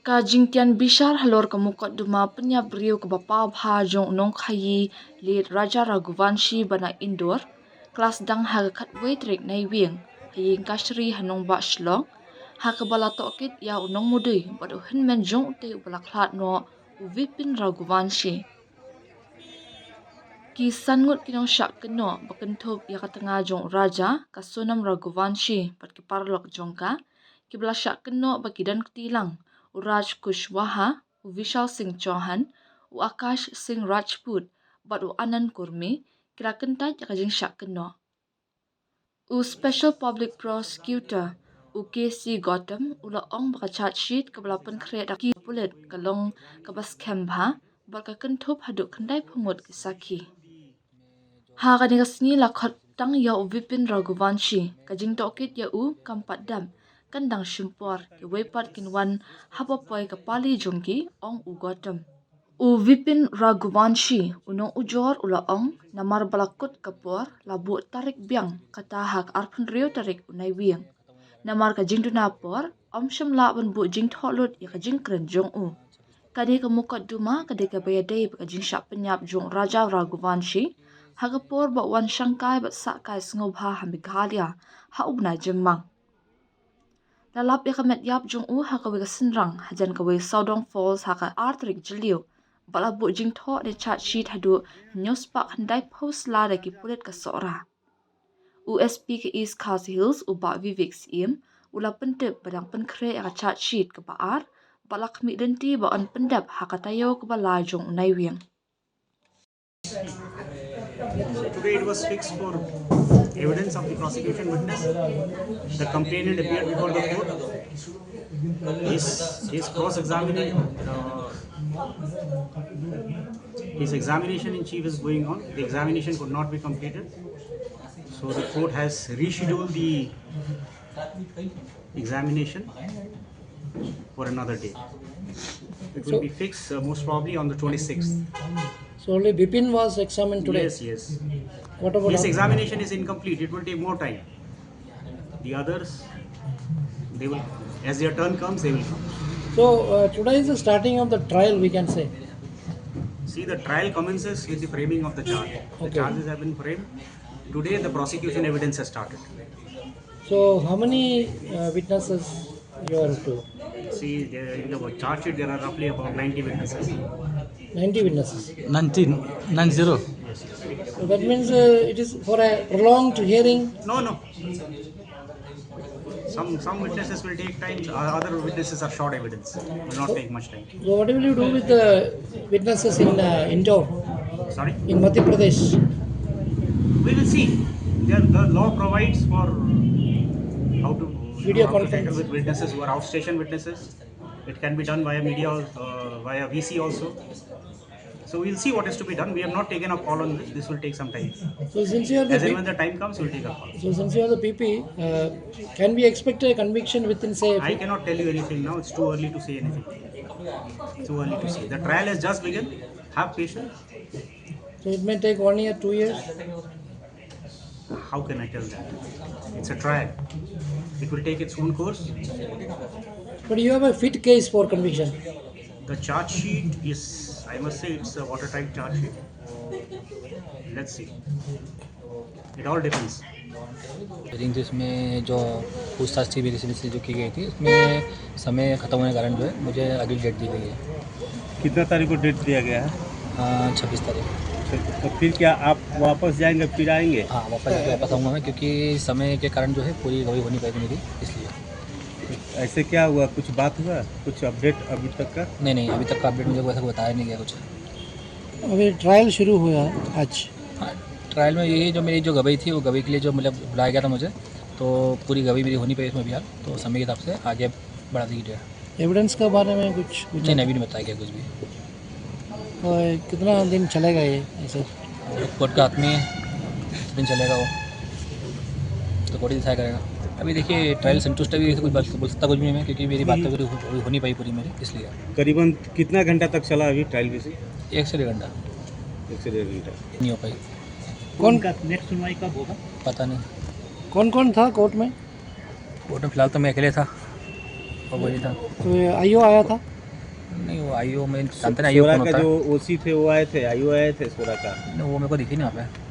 Ka jingtian bishar halor ka mukot duma penya brio ka bapa bha jong nong khayi lit Raja Raghuvanshi bana indoor kelas dang ha khat wetrik nai wing haying kashri hanong ba shlong ha ka bala tokit ya unong mudui bad hinmen jong te ubala khlat no Vipin Raghuvanshi ki sangut kinong syak keno bakan thop ya katanga jong raja ka Sonam Raghuvanshi pat ki parlok jong ka ki bala syak keno bakidan ktilang Raj Kushwaha, Vishal Singh Chauhan, Akash Singh Rajput, but Anand Kurmi, kira kentaj kajing syak keno. Special Public Prosecutor, KC Gautam, ula ong baka charge sheet kabalapan kreat ki pulit kalong kabas kembha, baka kentup haduk kendai pungut kisaki. Ha kanigasni lakot tang ya Vipin Raghuvanshi, kajing tokit ya kampat dam, kandang shimpor ki wepat kinwan hapapoy kapali jongki ong ugotam. Vipin Raghuvanshi unong ujor ula ong namar balakut kapor labu tarik biang kata hak arpun rio tarik unai wiang. Namar ka jing dunapor om shimla ban bu jing tholut ya ka jing kren jong u. Kadi ka mukot duma kadi ka bayadai ka jing syak penyap jong Raja Raghuvanshi hagapor ba wan shangkai bat sakai sngobha hamigalia ha ubna jemmang. Lalap ya kamet yap jong u ha kawe kasenrang hajan kawe Saudong Falls ha ka artrik jeliu bala bu jing tho de chat sheet hadu news pak handai post la de ki pulit ka sora. USP ke East Khas Hills u ba Vivek Sim ula pentep badang penkre ya chat sheet ke baar bala kmi denti ba on pendap ha ka tayo ke bala jong unai wiang. Today it was fixed for evidence of the prosecution witness. The complainant appeared before the court. His cross-examination, his examination in chief is going on. The examination could not be completed, so the court has rescheduled the examination for another day. It will be fixed most probably on the 26th. So only Bipin was examined today? Yes. What about His examination is incomplete. It will take more time. The others, they will, as their turn comes, they will come. So today is the starting of the trial, we can say. See, the trial commences with the framing of the charge. The charges have been framed. Today, the prosecution evidence has started. So how many witnesses you are to? See, in the charge sheet, there are roughly about 90 witnesses. 90 witnesses. 90. So that means it is for a prolonged hearing? No. Some witnesses will take time. Other witnesses are short evidence. Will not take much time. So what will you do with the witnesses in Indore? Sorry? In Madhya Pradesh? We will see. The law provides for how to Video how to conference. tackle with witnesses who are outstation witnesses. It can be done via media, via VC also. So we'll see what is to be done. We have not taken a call on this. This will take some time. So since you are As and the when the time comes, we'll take a call. so since you are the PP, can we expect a conviction within say? I cannot tell you anything now. It's too early to say anything. Too early to say. The trial has just begun. Have patience. So it may take 1 year, 2 years? How can I tell that? It's a trial. It will take its own course. But you have a fit case for conviction. The charge sheet is, I must say, it's a watertight charge sheet. Let's see. It all depends. Hearing जिसमें जो पूछताछ थी मेरी से जो की गई थी उसमें समय खत्म होने के कारण जो है मुझे अगली डेट दी गई है। कितना तारीख को डेट दिया गया है? 26 तारीख। तो फिर क्या आप वापस जाएंगे फिर आएंगे? हाँ, वापस आऊँगा मैं, क्योंकि समय के कारण जो है पूरी गवाही हो नहीं पाएगी मेरी, इसलिए। ऐसे क्या हुआ? कुछ बात हुआ? कुछ अपडेट अभी तक का? नहीं, अभी तक का अपडेट मुझे वैसा बताया नहीं गया कुछ। अभी ट्रायल शुरू हुआ आज। हाँ, ट्रायल में यही जो मेरी जो गवाही थी वो गवाही के लिए जो मतलब बुलाया गया था मुझे, तो पूरी गवाही मेरी हो नहीं पाई इसमें भी, तो समय के हिसाब से आगे बढ़ा दी गई। एविडेंस के बारे में कुछ नहीं, अभी नहीं बताया गया कुछ भी। और कितना दिन चलेगा ये ऐसे? कोर्ट का हाथ में दिन चलेगा वो, तो कोर्ट ही डिसाइड करेगा। अभी देखिए ट्रायल संतुष्ट अभी कुछ बोल सकता कुछ भी नहीं मैं, क्योंकि मेरी बात तो हो नहीं पाई पूरी मेरी, इसलिए। करीबन कितना घंटा तक चला अभी ट्रायल वैसे? 1 से 1.5 घंटा। 1 से 1.5 घंटा नहीं हो पाई। कौन का नेक्स्ट सुनवाई कब होगा? पता नहीं। कौन कौन था कोर्ट में? कोर्ट में फिलहाल तो मैं अकेले था। और वही था। तो आईओ आया था? नहीं वो आईओ में जानते ना आईओ सोरा कौन का होता है। जो ओसी थे वो आए थे, आईओ आए थे सोरा का। नहीं, वो मेरे को दिखी नहीं वहाँ पे।